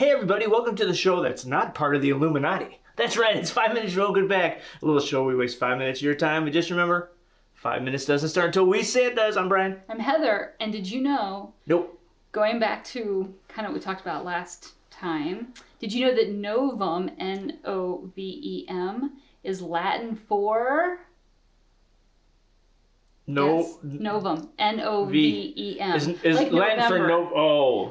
Hey everybody, welcome to the show that's not part of the Illuminati. That's right, it's 5 minutes real good back. A little show we waste 5 minutes of your time, but just remember, 5 minutes doesn't start until we say it does. I'm Brian. I'm Heather, and did you know, Nope. going back to kind of what we talked about last time, did you know that novum, N-O-V-E-M, is Latin for... No. Yes, novum, N-O-V-E-M. Is like Latin for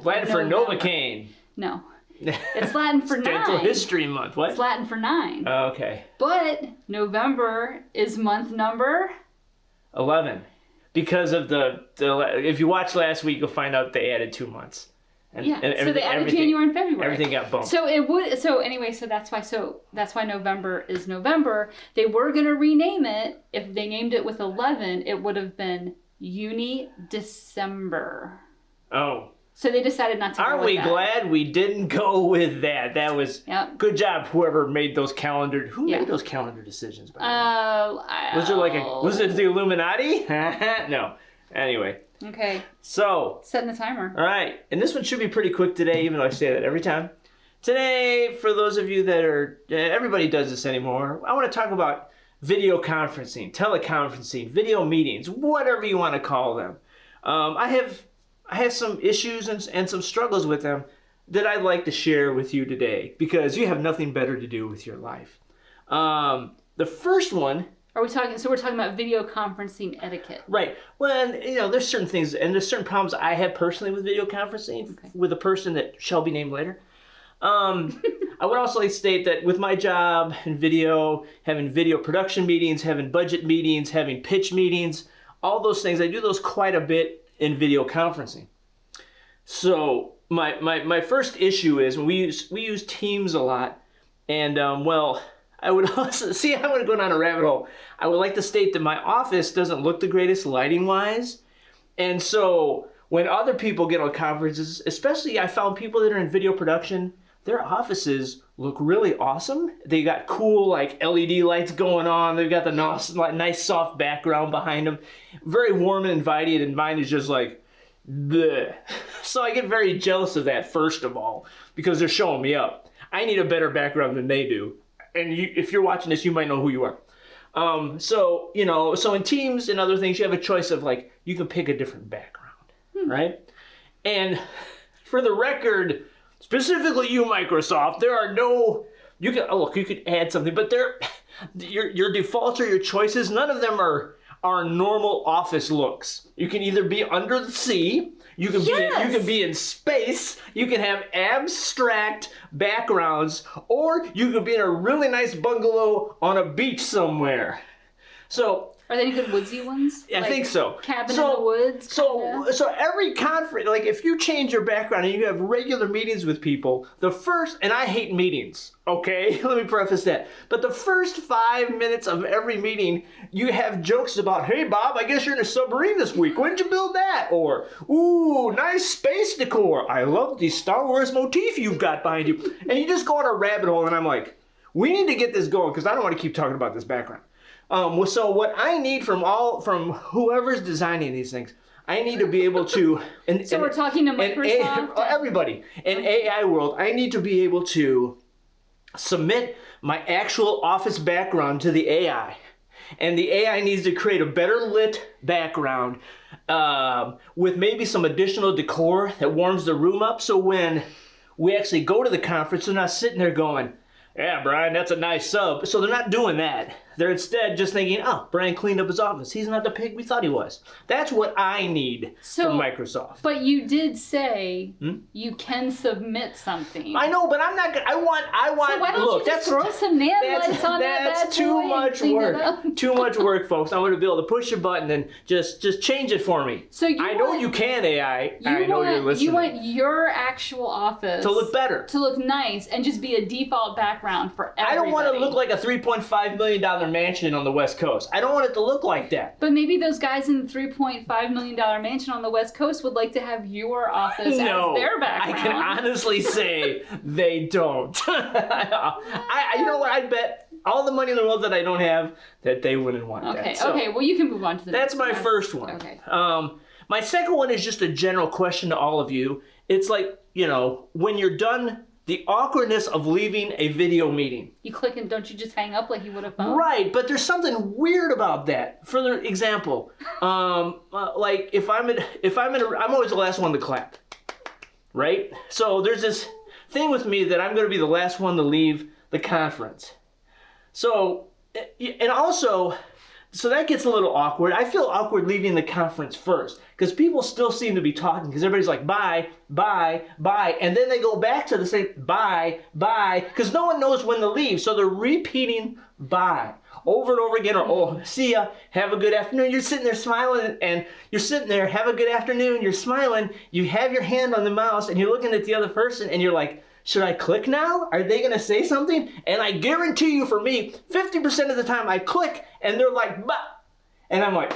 Latin for November. Novocaine. No. It's Latin for Dental 9. History Month. What? It's Latin for 9. Okay. But November is month number... 11. Because of the if you watched last week, you'll find out they added 2 months. And so they added January and February. Everything got bumped. So that's why November is November. They were gonna rename it. If they named it with 11, it would have been Uni-December. Oh. So they decided not to. Aren't we glad we didn't go with that? That was good job. Whoever made those calendar. Who made those calendar decisions? By the way? Was there was it the Illuminati? No. Anyway. Okay. So. Setting the timer. All right, and this one should be pretty quick today, even though I say that every time. Today, for those of you that are, everybody does this anymore. I want to talk about video conferencing, teleconferencing, video meetings, whatever you want to call them. I have some issues and some struggles with them that I'd like to share with you today because you have nothing better to do with your life. The first one. Are we talking? So we're talking about video conferencing etiquette. Right. Well, there's certain things, and there's certain problems I have personally with video conferencing with a person that shall be named later. I would also like to state that with my job in video, having video production meetings, having budget meetings, having pitch meetings, all those things, I do those quite a bit in video conferencing. So my first issue is we use Teams a lot, and I would also see. I'm going to go down a rabbit hole. I would like to state that my office doesn't look the greatest lighting wise, and so when other people get on conferences, especially I found people that are in video production, their offices look really awesome. They got cool LED lights going on. They've got the nice soft background behind them, very warm and inviting. And mine is just like, bleh. So I get very jealous of that first of all because they're showing me up. I need a better background than they do. And if you're watching this, you might know who you are. So in Teams and other things, you have a choice of you can pick a different background, right? And for the record, specifically you, Microsoft, there are no, you could add something, but your defaults or your choices, none of them are normal office looks. You can either be under the sea, you can be in space, you can have abstract backgrounds, or you could be in a really nice bungalow on a beach somewhere. So are there any good woodsy ones? I think so. Cabin in the woods. So every conference, if you change your background and you have regular meetings with people, and I hate meetings, okay? Let me preface that. But the first 5 minutes of every meeting, you have jokes about, hey, Bob, I guess you're in a submarine this week. When did you build that? Or, ooh, nice space decor. I love the Star Wars motif you've got behind you. And you just go on a rabbit hole, and I'm like, we need to get this going because I don't want to keep talking about this background. So what I need from whoever's designing these things, I need to be able to... So we're talking to Microsoft? Everybody. In AI world, I need to be able to submit my actual office background to the AI. And the AI needs to create a better lit background with maybe some additional decor that warms the room up. So when we actually go to the conference, they're not sitting there going, yeah, Brian, that's a nice sub. So they're not doing that. They're instead just thinking, oh, Brian cleaned up his office. He's not the pig we thought he was. That's what I need from Microsoft. But you did say you can submit something. I know, but I'm not going to. I want. So why don't you just throw some nanolights on that? That's too much work. Too much work, folks. I want to be able to push a button and just change it for me. So I know you can, AI. I know you're listening. You want your actual office to look better, to look nice, and just be a default background for everybody. I don't want to look like a $3.5 million mansion on the West Coast. I don't want it to look like that. But maybe those guys in the $3.5 million mansion on the West Coast would like to have your office as their background. I can honestly say they don't. You know what? I bet all the money in the world that I don't have that they wouldn't want that. Okay, well you can move on to the next one. That's my first one. Okay. My second one is just a general question to all of you. It's when you're done the awkwardness of leaving a video meeting. You click and don't you just hang up like you would have phone? Right, but there's something weird about that. For example, like if I'm always the last one to clap, right? So there's this thing with me that I'm going to be the last one to leave the conference. So, and also, so that gets a little awkward. I feel awkward leaving the conference first because people still seem to be talking because everybody's like, bye, bye, bye. And then they go back to the same bye, bye, because no one knows when to leave. So they're repeating bye over and over again, or oh, see ya, have a good afternoon. You're sitting there smiling, and you're sitting there, have a good afternoon. You're smiling. You have your hand on the mouse, and you're looking at the other person, and you're like, should I click now? Are they going to say something? And I guarantee you, for me, 50% of the time I click and they're like, bah. And I'm like,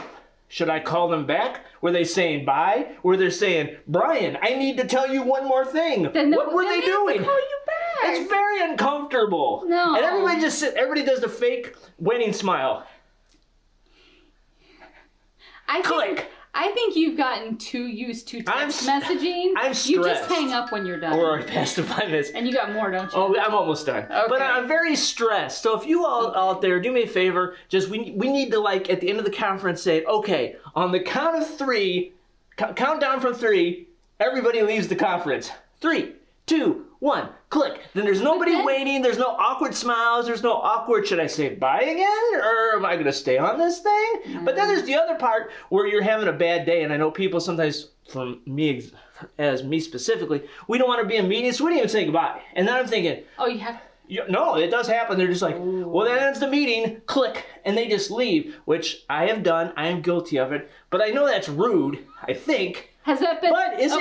should I call them back? Were they saying bye? Were they saying, Brian, I need to tell you one more thing? What were they doing? Have to call you back. It's very uncomfortable. No. And everybody does the fake winning smile. I think you've gotten too used to text messaging. I'm stressed. You just hang up when you're done. Or past the 5 minutes. And you got more, don't you? Oh, I'm almost done. Okay. But I'm very stressed. So if you all out there, do me a favor. Just we need to, like, at the end of the conference say, okay, on the count of 3, count down from 3, everybody leaves the conference. 3, 2, 1, click. Then there's nobody waiting. There's no awkward smiles. There's no awkward, should I say bye again? Or am I going to stay on this thing? But then there's the other part where you're having a bad day. And I know people sometimes, from me, as me specifically, we don't want to be in meetings, so we don't even say goodbye. And then I'm thinking, oh, you have... No, it does happen. They're just like, well, that ends the meeting, click, and they just leave, which I have done. I am guilty of it. But I know that's rude, I think. Has that been... But is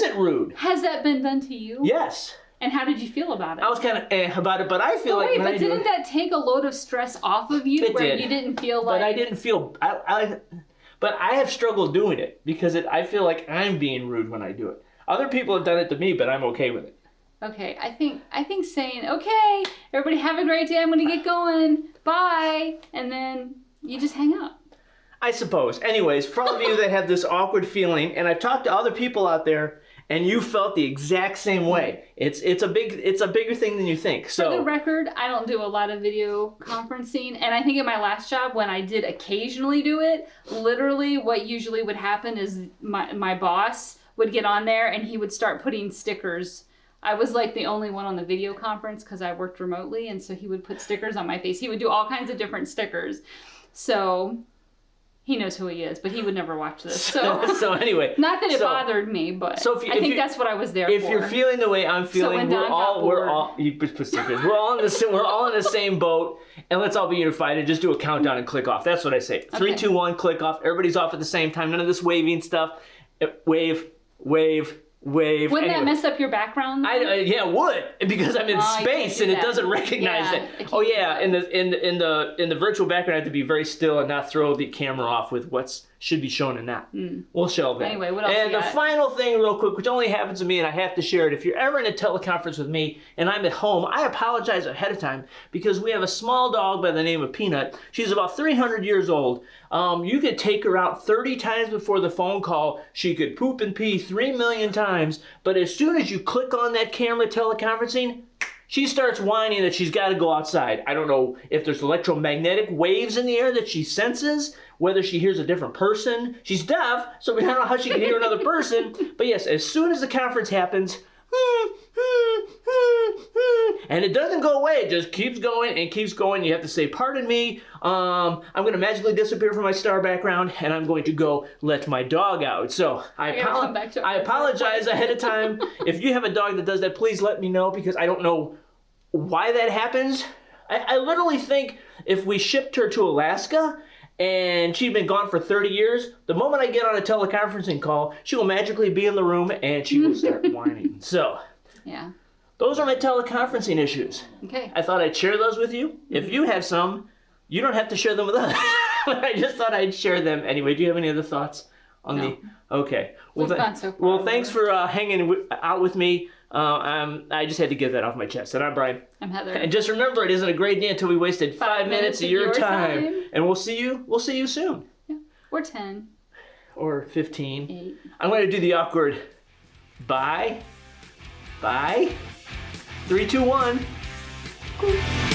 it rude? Has that been done to you? Yes. And how did you feel about it? I was kind of about it, but I feel like... But didn't that take a load of stress off of you? It did. You didn't feel like... But I didn't feel... But I have struggled doing it because I feel like I'm being rude when I do it. Other people have done it to me, but I'm okay with it. Okay, I think saying, okay, everybody have a great day, I'm going to get going, bye, and then you just hang up. I suppose. Anyways, for all of you that have this awkward feeling, and I've talked to other people out there, and you felt the exact same way. It's a bigger thing than you think. So for the record, I don't do a lot of video conferencing, and I think in my last job when I did occasionally do it, literally what usually would happen is my boss would get on there and he would start putting stickers. I was like the only one on the video conference because I worked remotely, and so he would put stickers on my face. He would do all kinds of different stickers. So he knows who he is, but he would never watch this. So anyway, not that it bothered me, but I think that's what I was there for. If you're feeling the way I'm feeling, we're all in the same boat, and let's all be unified and just do a countdown and click off. That's what I say. 3, 2, 1, click off. Everybody's off at the same time. None of this waving stuff. Wave, wave. Wave. Wouldn't that mess up your background? Yeah, it would, because I'm in space and it doesn't recognize that. Oh yeah, in the virtual background, I have to be very still and not throw the camera off with what's should be shown and not. We'll show that. Anyway, what else? And the final thing, real quick, which only happens to me, and I have to share it. If you're ever in a teleconference with me and I'm at home, I apologize ahead of time because we have a small dog by the name of Peanut. She's about 300 years old. You could take her out 30 times before the phone call. She could poop and pee 3 million times. But as soon as you click on that camera teleconferencing, she starts whining that she's got to go outside. I don't know if there's electromagnetic waves in the air that she senses, whether she hears a different person. She's deaf, so we don't know how she can hear another person. But yes, as soon as the conference happens, and it doesn't go away, it just keeps going and keeps going. You have to say, pardon me, I'm going to magically disappear from my star background, and I'm going to go let my dog out. So I apologize ahead of time. If you have a dog that does that, please let me know, because I don't know why that happens. I literally think if we shipped her to Alaska and she'd been gone for 30 years, the moment I get on a teleconferencing call, she will magically be in the room and she will start whining. So, yeah. Those are my teleconferencing issues. Okay. I thought I'd share those with you. If you have some, you don't have to share them with us. I just thought I'd share them. Anyway, do you have any other thoughts on the... Okay. Well, thanks for hanging out with me. I just had to get that off my chest. And I'm Brian. I'm Heather. And just remember, it isn't a great day until we wasted 5 minutes of your time. And we'll see you soon. Yeah. Or 10. Or 15. 8. I'm going to do the awkward bye. Bye. 3, 2, 1. Cool.